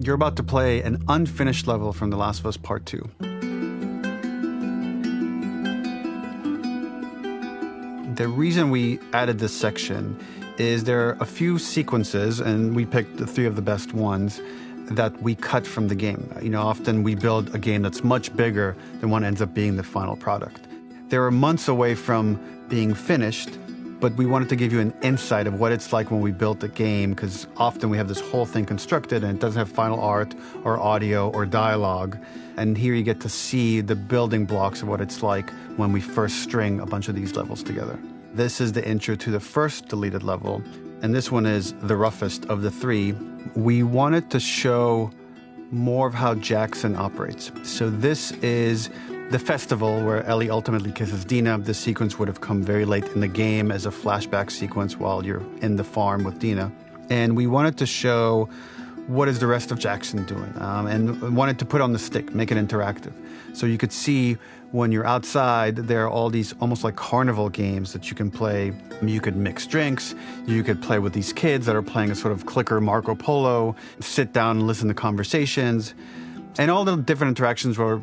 You're about to play an unfinished level from The Last of Us Part 2. The reason we added this section is there are a few sequences, and we picked the 3 of the best ones, that we cut from the game. Often we build a game that's much bigger than what ends up being the final product. They were months away from being finished, but we wanted to give you an insight of what it's like when we built a game, because often we have this whole thing constructed and it doesn't have final art or audio or dialogue. And here you get to see the building blocks of what it's like when we first string a bunch of these levels together. This is the intro to the first deleted level, and this one is the roughest of the 3. We wanted to show more of how Jackson operates. So this is the festival where Ellie ultimately kisses Dina. This sequence would have come very late in the game as a flashback sequence while you're in the farm with Dina. And we wanted to show what is the rest of Jackson doing, and wanted to put on the stick, make it interactive. So you could see when you're outside, there are all these almost like carnival games that you can play. You could mix drinks, you could play with these kids that are playing a sort of clicker Marco Polo, sit down and listen to conversations. And all the different interactions were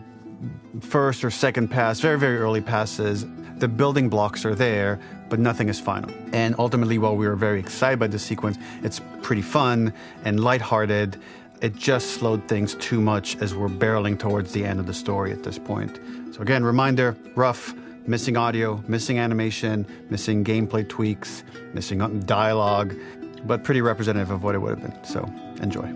first or second pass, very, very early passes. The building blocks are there, but nothing is final. And ultimately, while we were very excited by this sequence, it's pretty fun and lighthearted. It just slowed things too much as we're barreling towards the end of the story at this point. So again, reminder, rough, missing audio, missing animation, missing gameplay tweaks, missing dialogue, but pretty representative of what it would have been. So enjoy.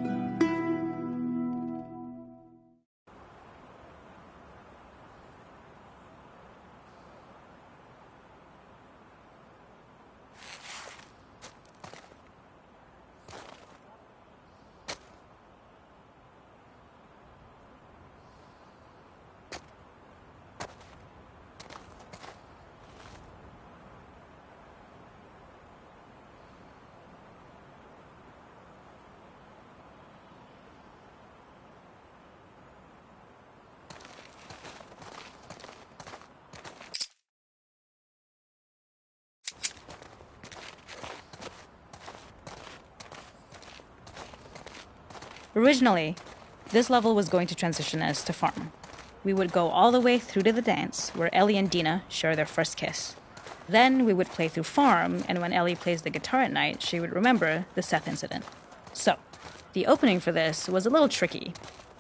Originally, this level was going to transition us to farm. We would go all the way through to the dance, where Ellie and Dina share their first kiss. Then we would play through farm, and when Ellie plays the guitar at night, she would remember the Seth incident. So, the opening for this was a little tricky.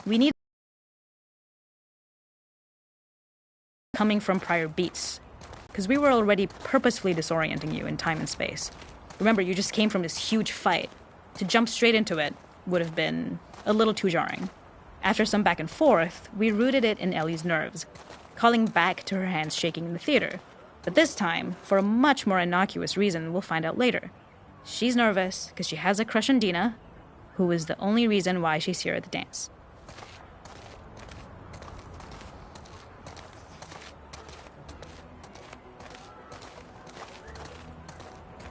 We needed coming from prior beats, because we were already purposefully disorienting you in time and space. Remember, you just came from this huge fight. To jump straight into it would have been a little too jarring. After some back and forth, we rooted it in Ellie's nerves, calling back to her hands shaking in the theater. But this time, for a much more innocuous reason we'll find out later. She's nervous because she has a crush on Dina, who is the only reason why she's here at the dance.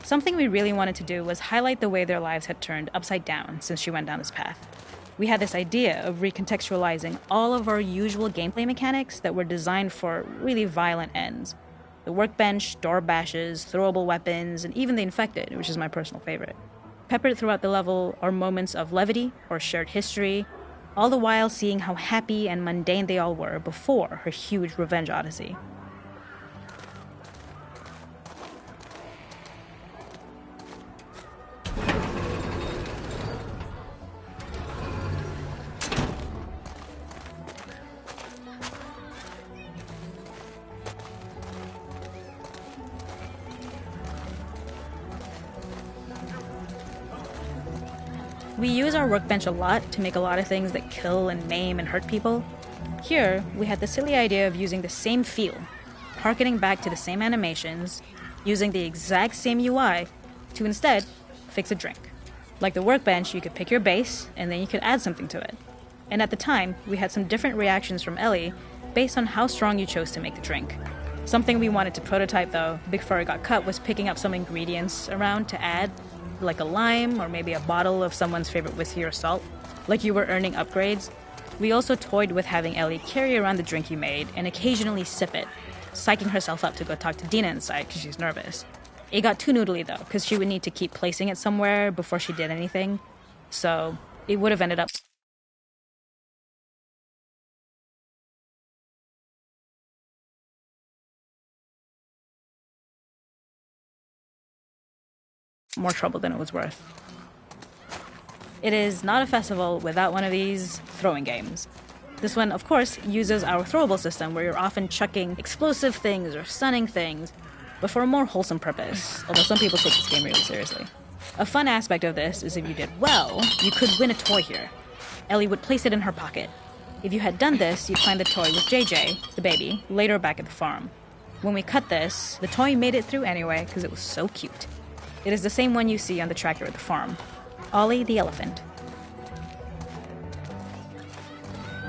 Something we really wanted to do was highlight the way their lives had turned upside down since she went down this path. We had this idea of recontextualizing all of our usual gameplay mechanics that were designed for really violent ends. The workbench, door bashes, throwable weapons, and even the infected, which is my personal favorite. Peppered throughout the level are moments of levity or shared history, all the while seeing how happy and mundane they all were before her huge revenge odyssey. We use our workbench a lot to make a lot of things that kill and maim and hurt people. Here, we had the silly idea of using the same feel, harkening back to the same animations, using the exact same UI to instead fix a drink. Like the workbench, you could pick your base, and then you could add something to it. And at the time, we had some different reactions from Ellie based on how strong you chose to make the drink. Something we wanted to prototype, though, before it got cut, was picking up some ingredients around to add, like a lime or maybe a bottle of someone's favorite whiskey or salt, like you were earning upgrades. We also toyed with having Ellie carry around the drink you made and occasionally sip it, psyching herself up to go talk to Dina inside because she's nervous. It got too noodly though, because she would need to keep placing it somewhere before she did anything, so it would have ended up More trouble than it was worth. It is not a festival without one of these throwing games. This one, of course, uses our throwable system where you're often chucking explosive things or stunning things, but for a more wholesome purpose, although some people take this game really seriously. A fun aspect of this is if you did well, you could win a toy here. Ellie would place it in her pocket. If you had done this, you'd find the toy with JJ, the baby, later back at the farm. When we cut this, the toy made it through anyway because it was so cute. It is the same one you see on the tractor at the farm. Ollie the elephant.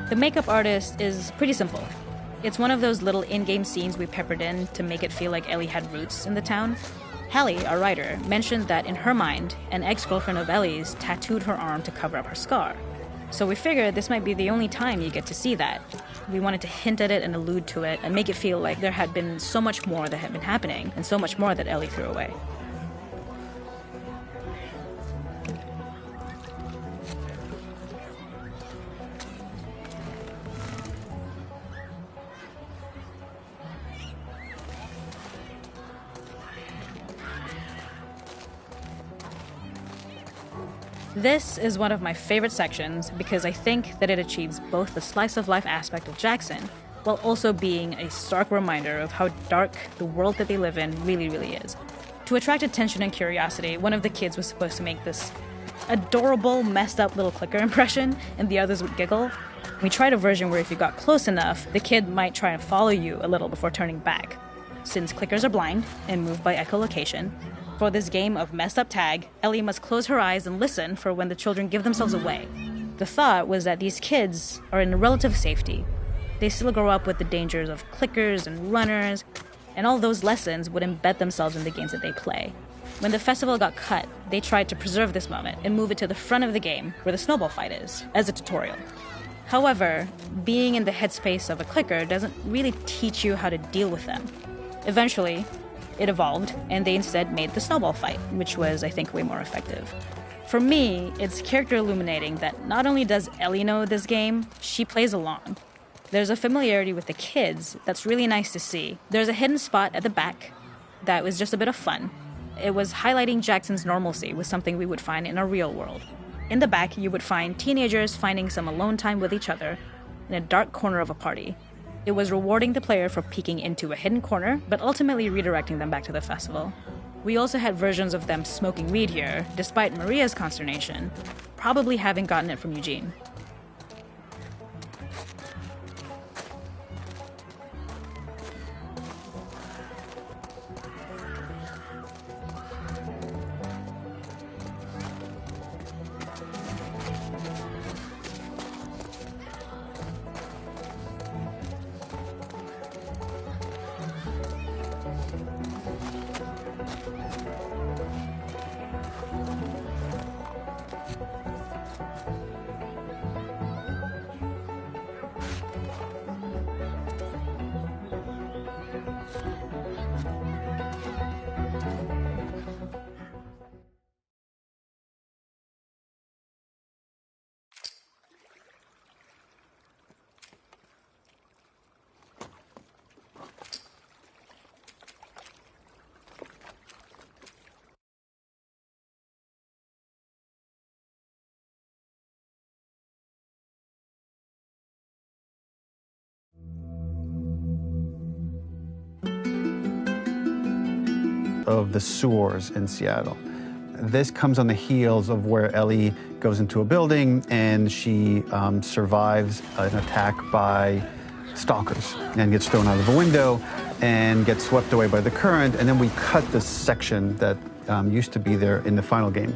The makeup artist is pretty simple. It's one of those little in-game scenes we peppered in to make it feel like Ellie had roots in the town. Hallie, our writer, mentioned that in her mind, an ex-girlfriend of Ellie's tattooed her arm to cover up her scar. So we figured this might be the only time you get to see that. We wanted to hint at it and allude to it and make it feel like there had been so much more that had been happening and so much more that Ellie threw away. This is one of my favorite sections because I think that it achieves both the slice-of-life aspect of Jackson while also being a stark reminder of how dark the world that they live in really, really is. To attract attention and curiosity, one of the kids was supposed to make this adorable, messed-up little clicker impression, and the others would giggle. We tried a version where if you got close enough, the kid might try and follow you a little before turning back. Since clickers are blind and move by echolocation, for this game of messed up tag, Ellie must close her eyes and listen for when the children give themselves away. The thought was that these kids are in relative safety. They still grow up with the dangers of clickers and runners, and all those lessons would embed themselves in the games that they play. When the festival got cut, they tried to preserve this moment and move it to the front of the game where the snowball fight is, as a tutorial. However, being in the headspace of a clicker doesn't really teach you how to deal with them. Eventually, it evolved, and they instead made the snowball fight, which was, I think, way more effective. For me, it's character illuminating that not only does Ellie know this game, she plays along. There's a familiarity with the kids that's really nice to see. There's a hidden spot at the back that was just a bit of fun. It was highlighting Jackson's normalcy with something we would find in a real world. In the back, you would find teenagers finding some alone time with each other in a dark corner of a party. It was rewarding the player for peeking into a hidden corner, but ultimately redirecting them back to the festival. We also had versions of them smoking weed here, despite Maria's consternation, probably having gotten it from Eugene. Of the sewers in Seattle. This comes on the heels of where Ellie goes into a building and she survives an attack by stalkers and gets thrown out of a window and gets swept away by the current, and then we cut this section that used to be there in the final game.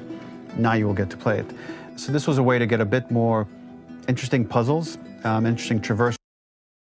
Now you will get to play it. So this was a way to get a bit more interesting puzzles, interesting traverse.